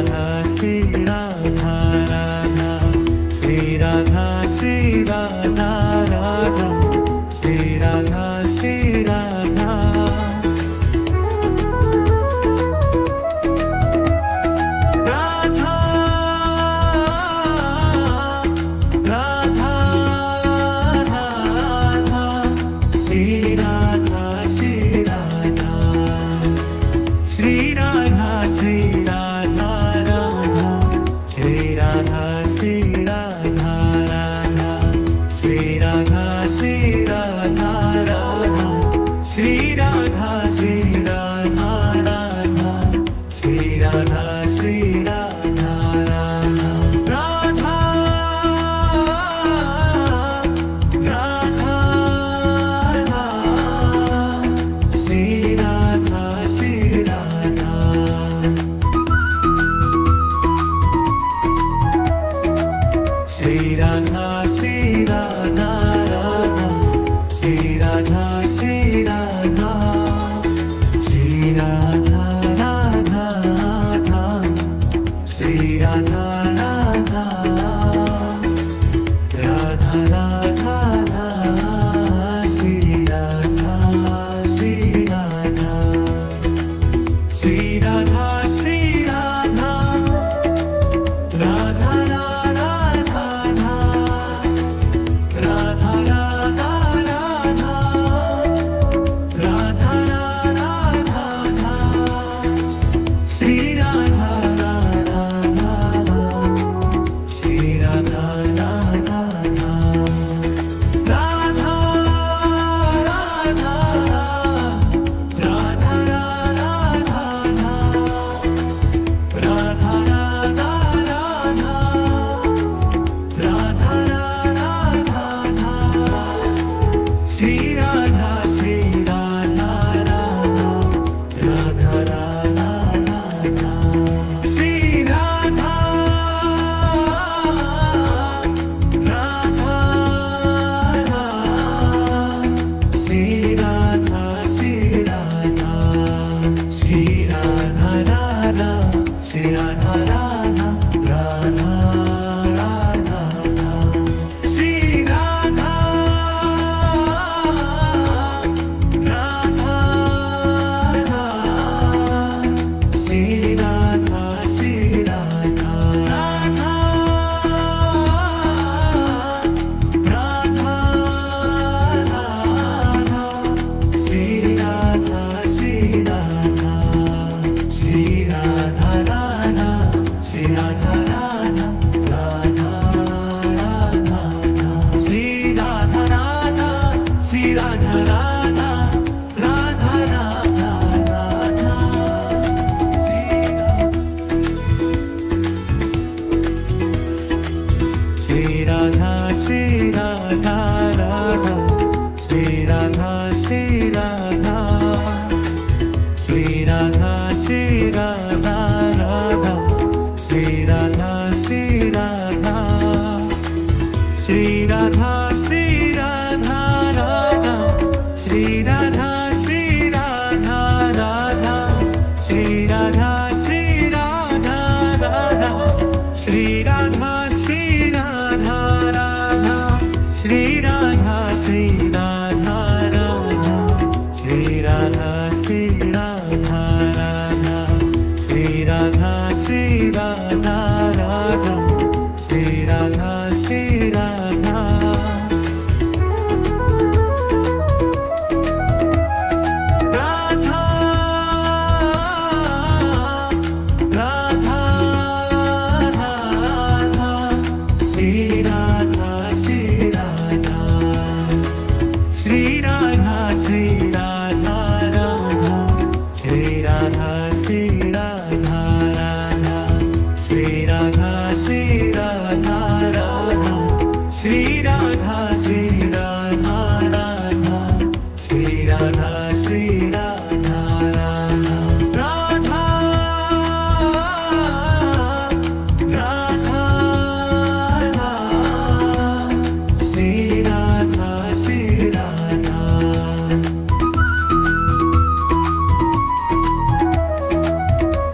Radha Shri Radha Radha Shri Radha Shri Radha Radha Shri Radha Shri Radha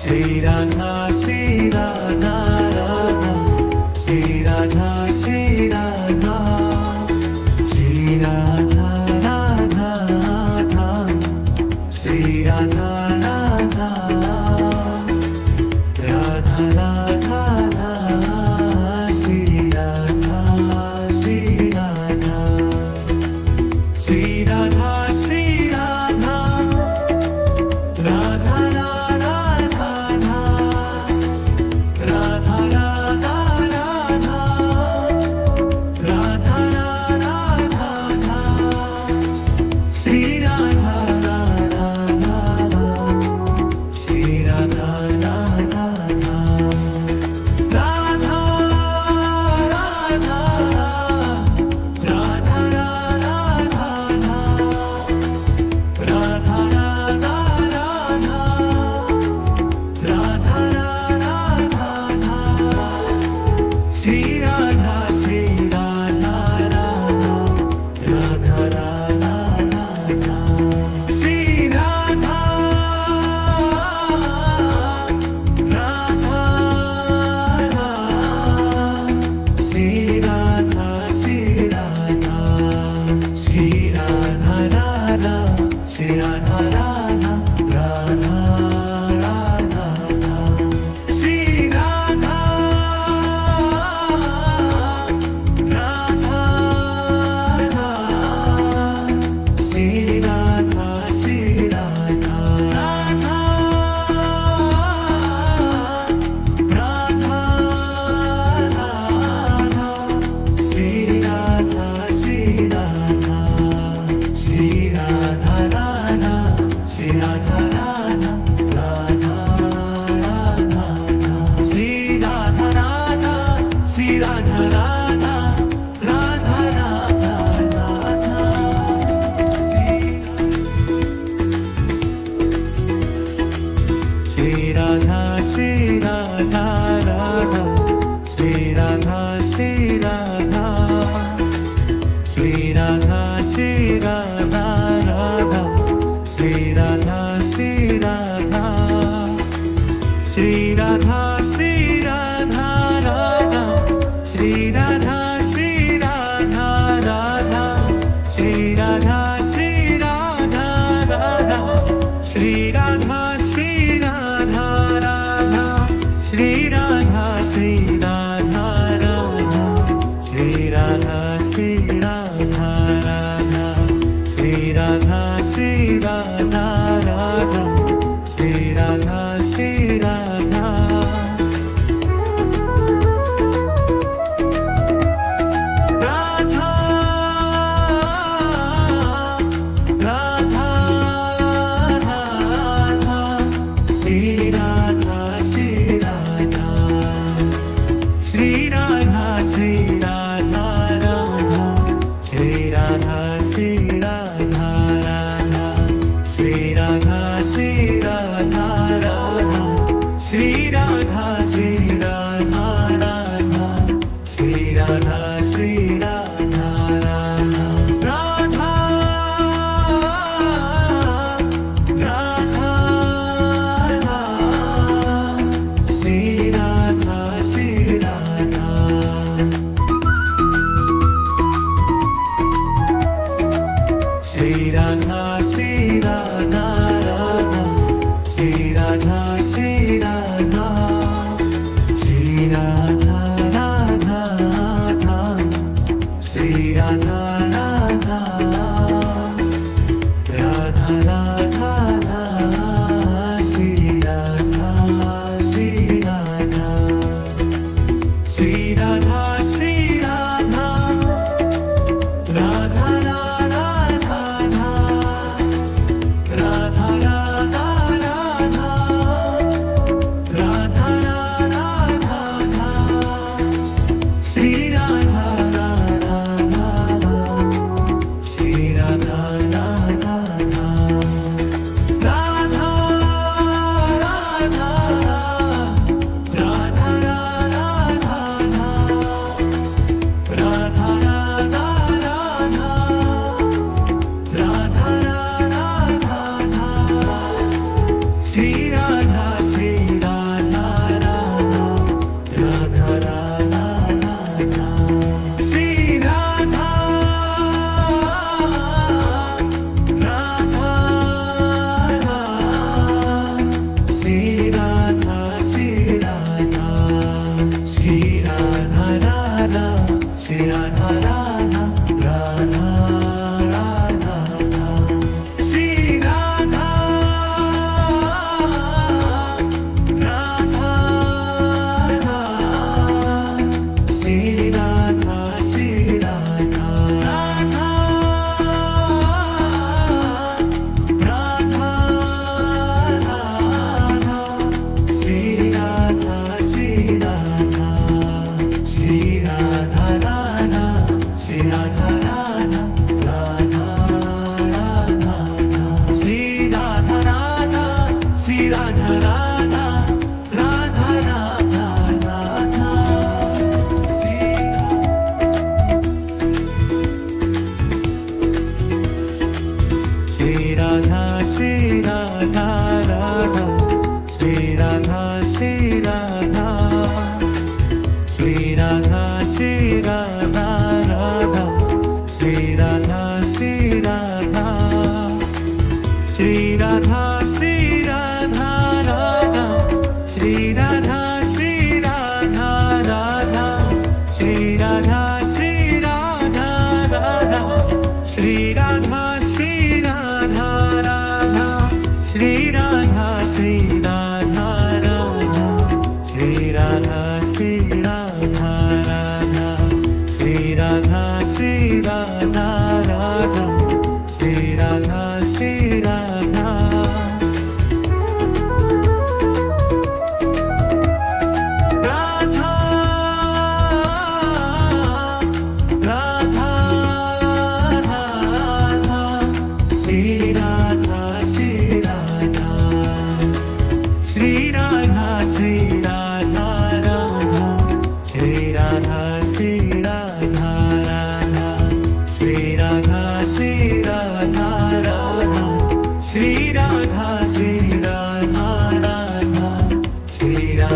Shri Radha Radha, Shri Radha, Shri Radha.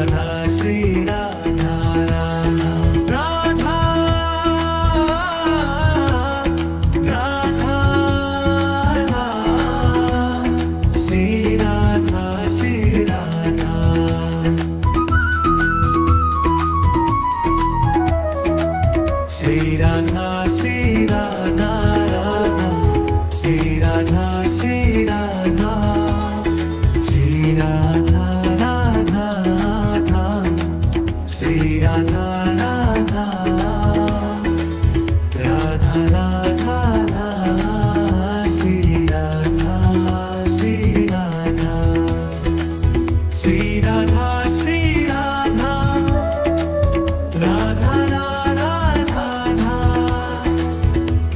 Radha Shri Radha Radha Radha Radha Shri Radha Shri Radha Shri Radha Shri Radha Radha Shri Radha Shri Radha Shri Radha Radha Radha Shri Radha Radha Radha Radha Radha Shri Radha Shri Radha Shri Radha Shri Radha Radha Radha Radha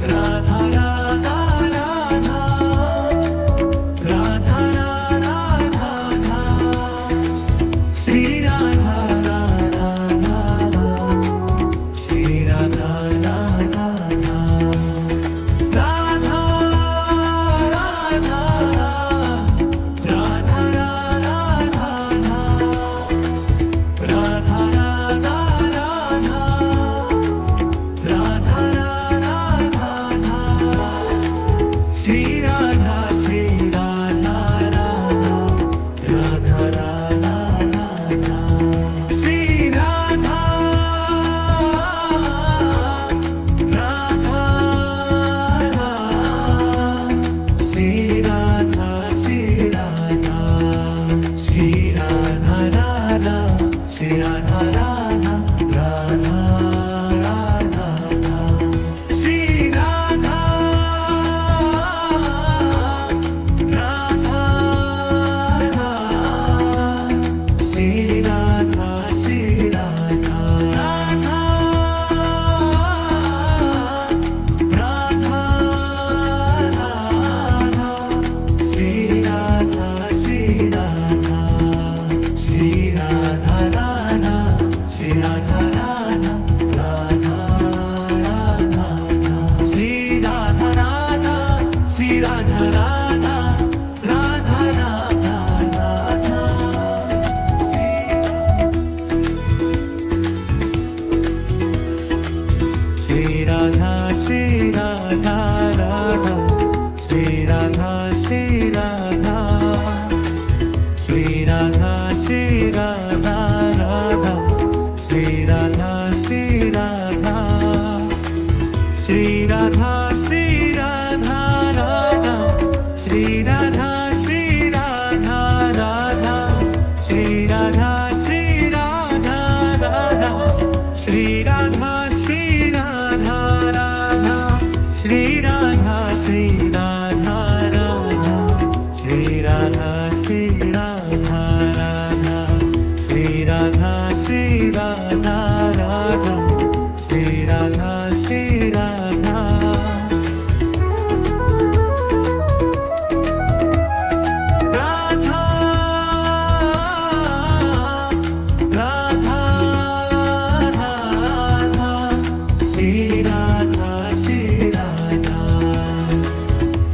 Radha Radha Radha Radha Shri Radha Radha Shri Radha Radha Radha Radha Radha Radha Shri Radha Shri Radha Radha Radha Shri Radha Radha Shri Radha Shri Radha Shri Radha Radha Shri Radha Radha Radha Shri Radha Radha Shri Radha Shri Radha Radha Radha Shri Radha Shri Radha Shri Radha Radha Shri Radha Radha Radha Shri Radha Radha Shri Radha Radha Radha Radha Radha Shri Radha Shri Radha Radha Shri Radha Shri Radha Shri Radha Shri Radha Radha Shri Radha Shri Radha Shri Radha Shri Radha Radha Shri Radha Shri Radha Radha Shri Radha Shri Radha Radha Shri Radha Shri Radha Radha Shri Radha Shri Radha Radha Shri Radha Shri Radha Radha Shri Radha Shri Radha Radha Shri Radha Shri Radha Radha Radha Radha Shri Radha Shri Radha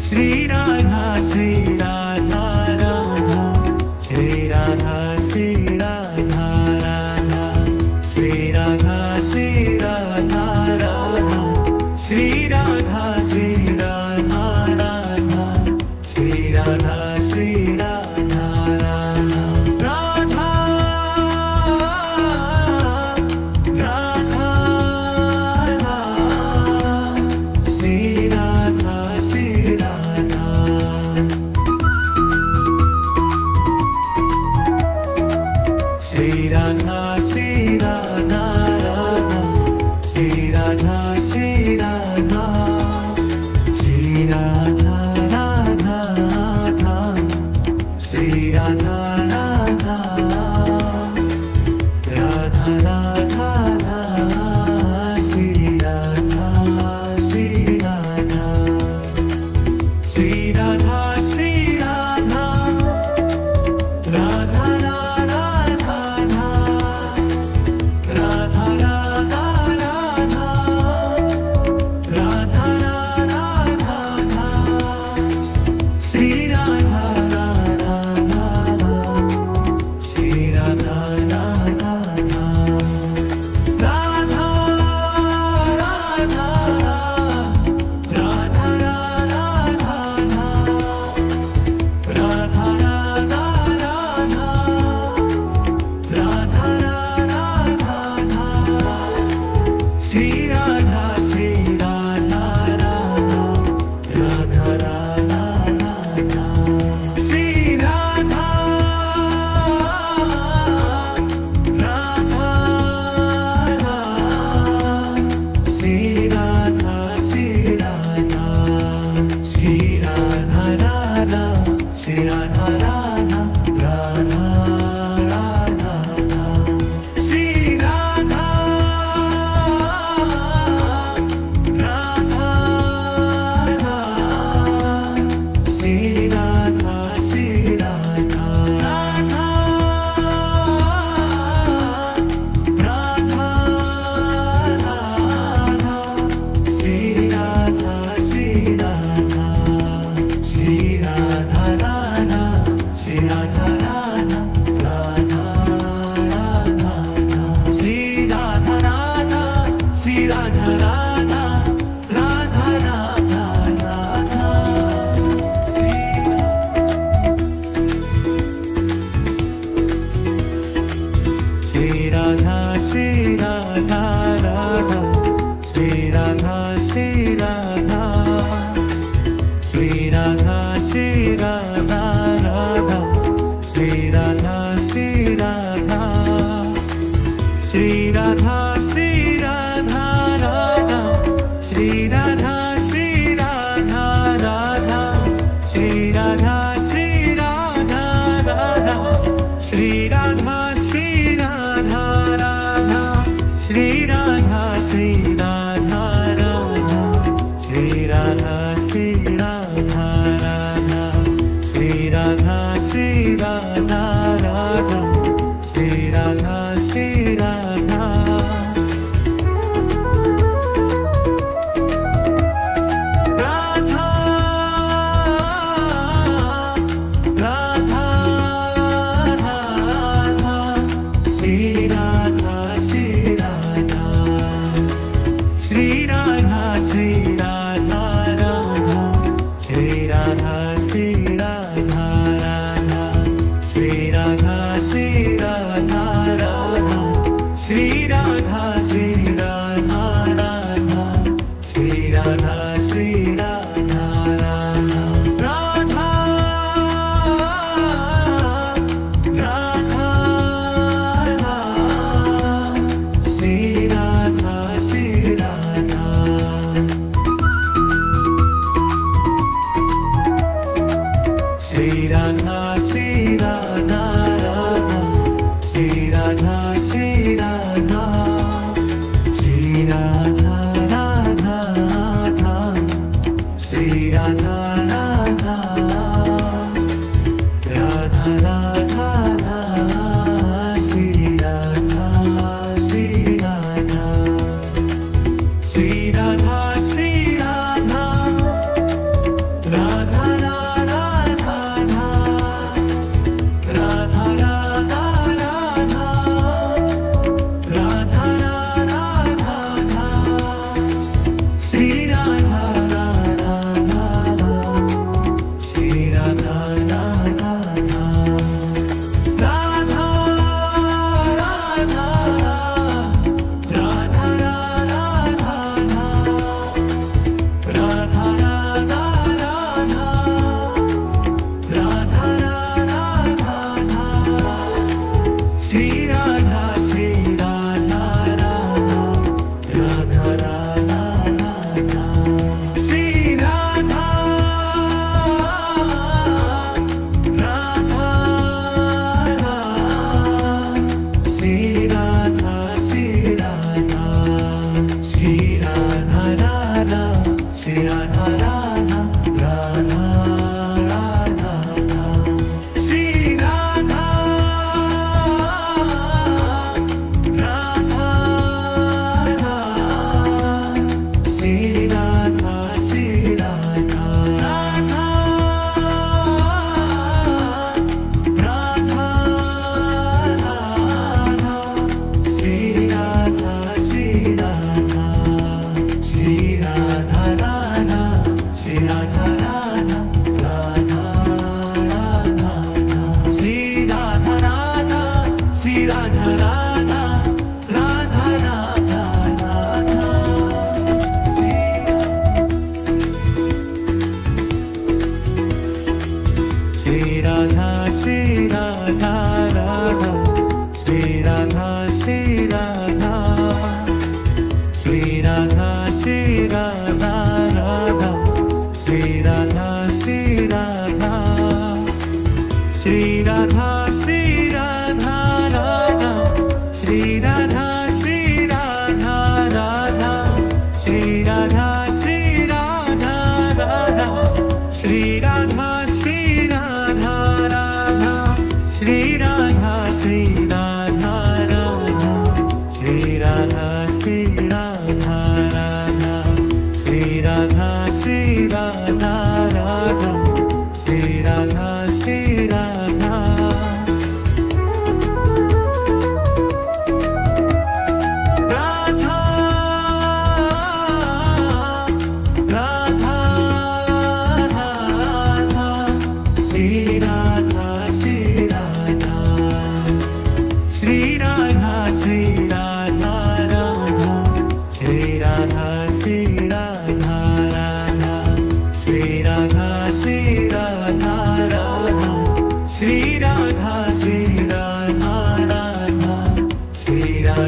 Shri Radha Shri Radha Radha Shri Radha Shri Radha Radha Shri Radha Shri Radha Radha Shri Radha Shri Radha Radha Shri Radha Shri Radha Radha Radha Radha Shri Radha Shri Radha Shri Radha Shri Radha Radha Shri Radha Shri Radha Shri Radha Radha Radha Shri Radha Radha Radha Radha Shri Radha Shri Radha Shri Radha Shri Radha Radha Radha Radha Radha Shri Radha Radha Radha Radha Radha Shri Radha Shri Radha Radha Shri Radha Shri Radha Shri Radha Shri Radha Radha Shri Radha Shri Radha Shri Radha Shri Radha Radha Shri Radha Shri Radha Radha Shri Radha Shri Radha Radha Shri Radha Shri Radha Radha Shri Radha Shri Radha Radha Shri Radha Shri Radha Radha Shri Radha Shri Radha Radha Shri Radha Shri Radha Radha Radha Radha Shri Radha Shri Radha Shri Radha Shri Radha Radha Shri Radha Shri Radha Radha Shri Radha Shri Radha Radha Shri Radha Shri Radha Radha Shri Radha Shri Radha Radha Radha Radha Shri Radha Shri Radha Shri Radha Shri Radha Radha Shri Radha Shri Radha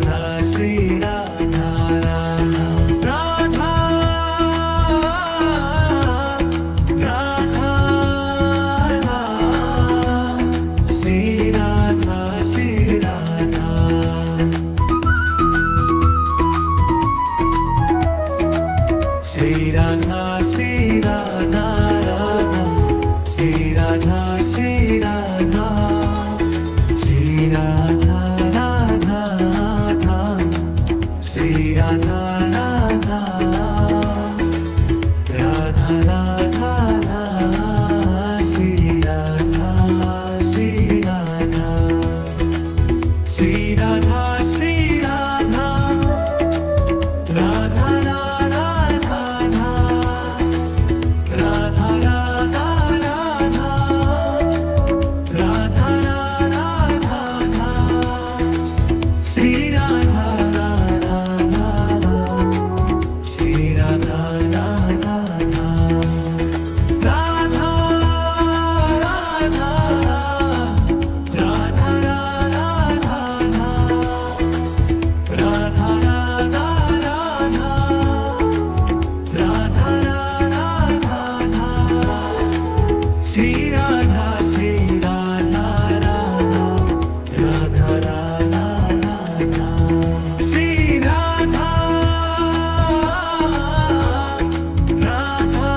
Radha Shri Radha Radha Radha Shri Radha Shri Radha Shri Radha Shri Radha Radha Shri Radha Shri Radha Shri Radha Radha Radha Shri Radha Radha Radha Radha Shri Radha Shri Radha Shri Radha Shri Radha Radha Radha Radha Radha Radha Radha Radha Shri Radha Radha Shri Radha Radha Radha Radha Radha Shri Radha Shri Radha Radha Radha Shri Radha Radha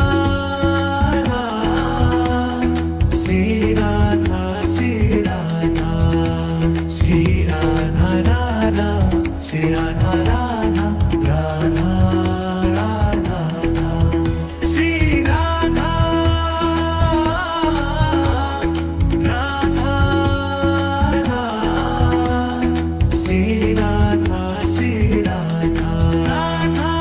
Shri Radha Shri Radha Shri Radha Radha Shri Radha Radha Radha Radha Shri Radha Radha Shri Radha Shri Radha Radha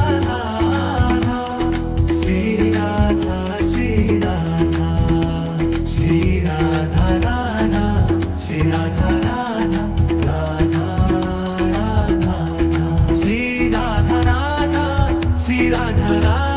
Radha Shri Radha Shri Radha Shri Radha Radha Shri Radha Radha Radha Radha Shri Radha Radha Shri Radha Radha